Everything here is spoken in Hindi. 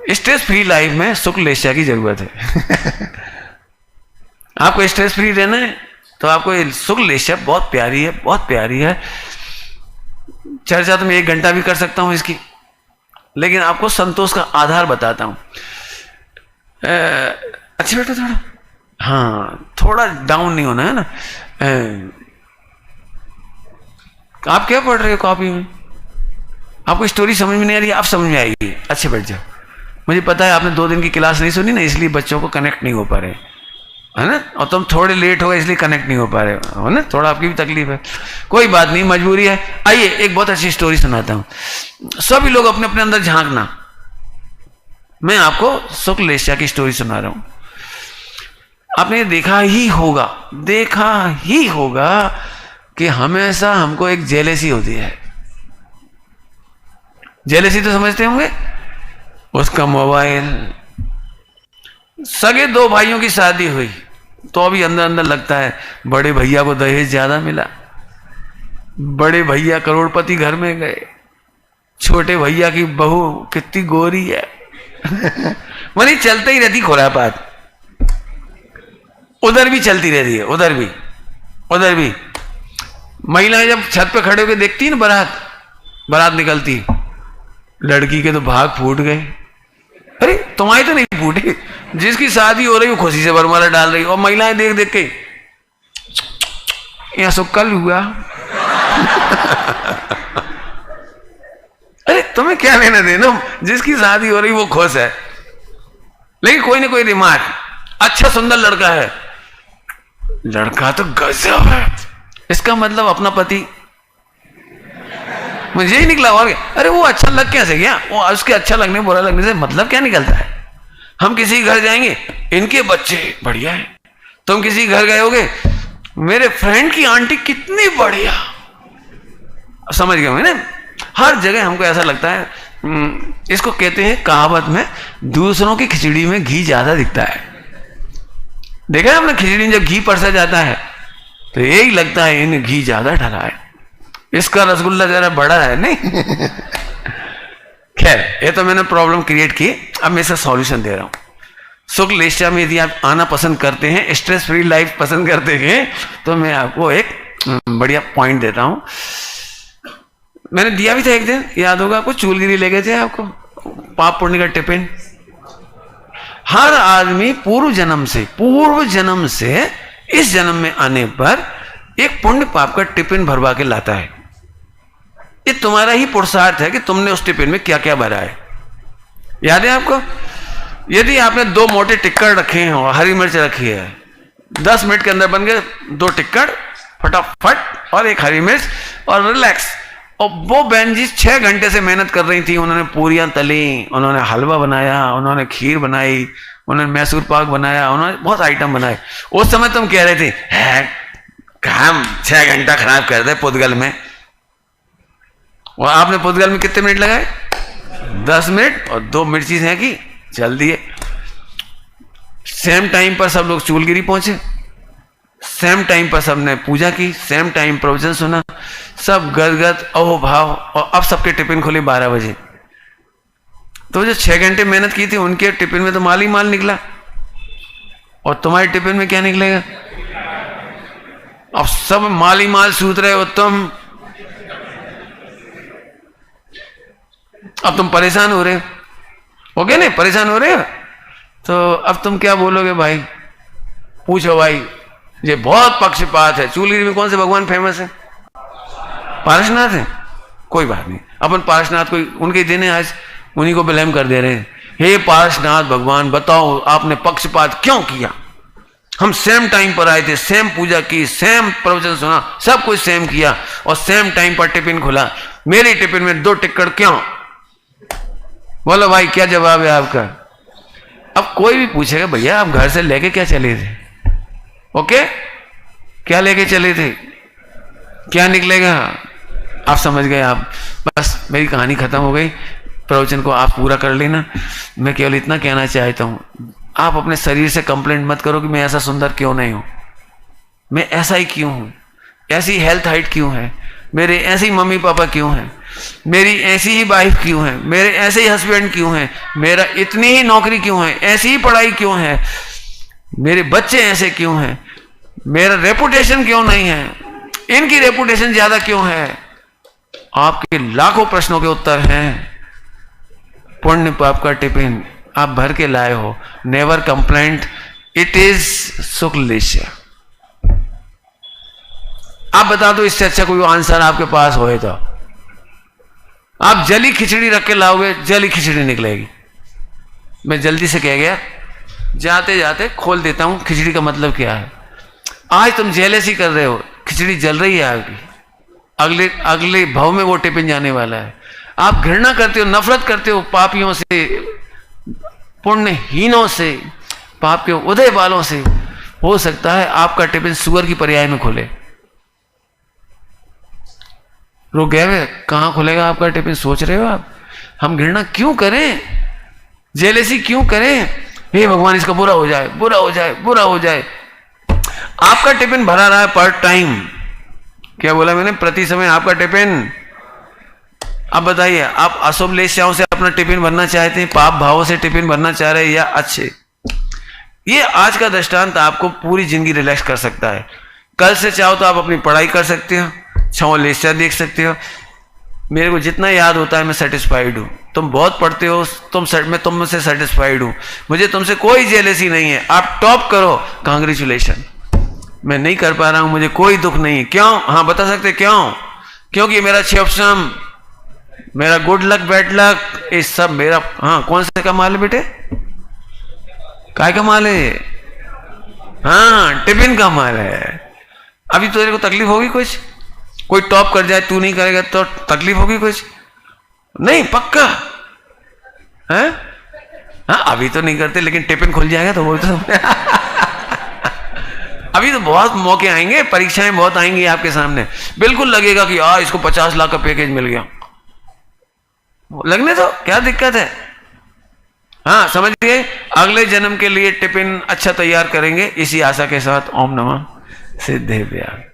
स्ट्रेस फ्री लाइफ में सुख लेस्या की जरूरत है। आपको स्ट्रेस फ्री रहना है तो आपको सुख लेस्या बहुत प्यारी है, बहुत प्यारी है। चर्चा तो मैं 1 घंटा भी कर सकता हूं इसकी, लेकिन आपको संतोष का आधार बताता हूं। अच्छा बेटा थोड़ा, हाँ थोड़ा डाउन नहीं होना है ना। आप क्या पढ़ रहे हो कॉपी में? आपको स्टोरी समझ में नहीं आ रही, आप समझ में आएगी। अच्छे बैठ जाओ। मुझे पता है आपने 2 दिन की क्लास नहीं सुनी ना, इसलिए बच्चों को कनेक्ट नहीं हो पा रहे, है ना। और तुम थोड़े लेट हो गए इसलिए कनेक्ट नहीं हो पा रहे हो ना, थोड़ा आपकी भी तकलीफ है। कोई बात नहीं, मजबूरी है। आइए एक बहुत अच्छी स्टोरी सुनाता हूं। सभी लोग अपने अपने अंदर झांकना। मैं आपको सुख लेस्या की स्टोरी सुना रहा हूं। आपने देखा ही होगा कि हमेशा हमको एक जेलेसी होती है। जेलेसी तो समझते होंगे, उसका मोबाइल। सगे 2 भाइयों की शादी हुई तो अभी अंदर अंदर लगता है बड़े भैया को दहेज ज्यादा मिला, बड़े भैया करोड़पति घर में गए, छोटे भैया की बहू कितनी गोरी है। वही चलते ही रहती खुरापात, उधर भी चलती रहती है, उधर भी। महिलाएं जब छत पे खड़े होकर देखती ना बारात निकलती, लड़की के तो भाग फूट गए। अरे तुम्हारी तो नहीं फूटे, जिसकी शादी हो रही वो खुशी से वरमाला डाल रही, और महिलाएं देख देख के यहां सो कल हुआ। अरे तुम्हें क्या लेना देना, जिसकी शादी हो रही वो खुश है। लेकिन कोई ना कोई रिमार्क, अच्छा सुंदर लड़का है, लड़का तो गजब है, इसका मतलब अपना पति। मुझे ही निकला और अरे वो अच्छा लग कैसे गया, वो उसके अच्छा लगने बुरा लगने से मतलब क्या निकलता है। हम किसी घर जाएंगे, इनके बच्चे बढ़िया है। तुम किसी घर गए होगे, मेरे फ्रेंड की आंटी कितनी बढ़िया। समझ गए ना, हर जगह हमको ऐसा लगता है। इसको कहते हैं कहावत में, दूसरों की खिचड़ी में घी ज्यादा दिखता है। देखा है आपने, खिचड़ी में जब घी परसा जाता है तो यही लगता है इन घी ज्यादा डाला है, इसका रसगुल्ला जरा बड़ा है नहीं। खैर ये तो मैंने प्रॉब्लम क्रिएट की, अब मैं इसका सॉल्यूशन दे रहा हूं। सुख लेस्या में यदि आप आना पसंद करते हैं, स्ट्रेस फ्री लाइफ पसंद करते हैं, तो मैं आपको एक बढ़िया पॉइंट देता हूं। मैंने दिया भी था एक दिन, याद होगा आपको, चूलगिरी ले गए थे आपको, पाप पुण्य का टिफिन। हर आदमी पूर्व जन्म से इस जन्म में आने पर एक पुण्य पाप का टिफिन भरवा के लाता है। ये तुम्हारा ही पुरुषार्थ है कि तुमने उस टिफिन में क्या क्या भरा है। याद है आपको? यदि आपने 2 मोटे टिक्कड़ रखे हैं और हरी मिर्च रखी है, 10 मिनट के अंदर बन गए 2 टिक्कड़ फटाफट और 1 हरी मिर्च और रिलैक्स। और वो बहन जी 6 घंटे से मेहनत कर रही थी, उन्होंने पूरियां तली, उन्होंने हलवा बनाया, उन्होंने खीर बनाई, उन्होंने मैसूर पाक बनाया, उन्होंने बहुत आइटम बनाए। उस समय तुम कह रहे थे हम 6 घंटा खराब कर दे पुद्गल में, और आपने पुद्गल में कितने मिनट लगाए? 10 मिनट, और 2 मिर्ची हैं कि चल दिए। सेम टाइम पर सब लोग चूलगिरी पहुंचे, सेम टाइम पर सबने पूजा की, सेम टाइम प्रवचन सुना, सब गदगद अहो भाव। और अब सबके टिफिन खुले 12 बजे। तो जो 6 घंटे मेहनत की थी उनके टिफिन में तो माल ही माल निकला, और तुम्हारे टिफिन में क्या निकलेगा? अब सब माल ही माल सूत रहे हो तुम, अब तुम परेशान हो रहे हो गए ना, परेशान हो रहे हो। तो अब तुम क्या बोलोगे भाई? पूछो भाई, ये बहुत पक्षपात है। चूलगिरी में कौन से भगवान फेमस है? पारसनाथ है। कोई बात नहीं, अपन पारसनाथ को उनके दिन है आज, उन्हीं को ब्लेम कर दे रहे हैं। हे पारसनाथ भगवान, बताओ आपने पक्षपात क्यों किया? हम सेम टाइम पर आए थे, सेम पूजा की, सेम प्रवचन सुना, सब कुछ सेम किया, और सेम टाइम पर टिफिन खुला। मेरे टिफिन में 2 टिक्कड़ क्यों? बोलो भाई क्या जवाब है आपका? अब कोई भी पूछेगा भैया आप घर से लेके क्या चले थे? ओके, क्या लेके चले थे, क्या निकलेगा? आप समझ गए। आप बस, मेरी कहानी खत्म हो गई। प्रवचन को आप पूरा कर लेना। मैं केवल इतना कहना चाहता हूं, आप अपने शरीर से कंप्लेंट मत करो कि मैं ऐसा सुंदर क्यों नहीं हूं, मैं ऐसा ही क्यों हूं, ऐसी हेल्थ हाइट क्यों है, मेरे ऐसी मम्मी पापा क्यों हैं। मेरी ऐसी ही वाइफ क्यों है, मेरे ऐसे ही हस्बैंड क्यों हैं, मेरा इतनी ही नौकरी क्यों है, ऐसी ही पढ़ाई क्यों है, मेरे बच्चे ऐसे क्यों हैं, मेरा रेपुटेशन क्यों नहीं है, इनकी रेपुटेशन ज्यादा क्यों है। आपके लाखों प्रश्नों के उत्तर हैं पुण्य पाप का टिफिन आप भर के लाए हो। नेवर कंप्लेंट, इट इज शुक्लेश्य। आप बता दो इससे अच्छा कोई आंसर आपके पास होए तो। आप जली खिचड़ी रख के लाओगे, जली खिचड़ी निकलेगी। मैं जल्दी से कह गया, जाते जाते खोल देता हूं खिचड़ी का मतलब क्या है। आज तुम जेलसी कर रहे हो, खिचड़ी जल रही है आपकी, अगले अगले भाव में वो टिफिन जाने वाला है। आप घृणा करते हो, नफरत करते हो पापियों से, पुण्यहीनों से, पाप के उदय वालों से। हो सकता है आपका टिफिन सुअर की पर्याय में खुले। रुक गए वे, कहां खुलेगा आपका टिफिन सोच रहे हो आप। हम घृणा क्यों करें, जेलेसी क्यों करें। हे भगवान इसका बुरा हो जाए, बुरा हो जाए, बुरा हो जाए। आपका टिफिन भरा रहा है पर टाइम। क्या बोला मैंने, प्रति समय आपका टिफिन। अब बताइए, आप अशुभ लेस्याओं से अपना टिफिन भरना चाहते हैं, पाप भावों से टिफिन भरना चाह रहे हैं, या अच्छे। ये आज का दृष्टांत आपको पूरी जिंदगी रिलैक्स कर सकता है। कल से चाहो तो आप अपनी पढ़ाई कर सकते हो, 6 लेस्या देख सकते हो। मेरे को जितना याद होता है मैं सेटिस्फाइड हूँ। तुम बहुत पढ़ते हो, मैं तुमसे सेटिस्फाइड हूँ। मुझे तुमसे कोई जेलसी नहीं है। आप टॉप करो, कांग्रेचुलेशन। मैं नहीं कर पा रहा हूं, मुझे कोई दुख नहीं। क्यों? हाँ बता सकते क्यों? क्योंकि मेरा क्षपसम, मेरा गुड लक बैड लक, ये सब मेरा। हाँ कौन से का माल है बेटे, काय का माल है? हाँ टिफिन का माल है। अभी तेरे को तकलीफ होगी कुछ? कोई टॉप कर जाए, तू नहीं करेगा तो तकलीफ होगी कुछ? नहीं, पक्का है? हाँ अभी तो नहीं करते, लेकिन टिफिन खुल जाएगा तो वो तो अभी तो बहुत मौके आएंगे, परीक्षाएं बहुत आएंगी आपके सामने। बिल्कुल लगेगा कि इसको 50 लाख का पैकेज मिल गया। लगने दो, क्या दिक्कत है। हाँ समझिए, अगले जन्म के लिए टिफिन अच्छा तैयार करेंगे, इसी आशा के साथ। ओम नमः सिद्धेभ्यः।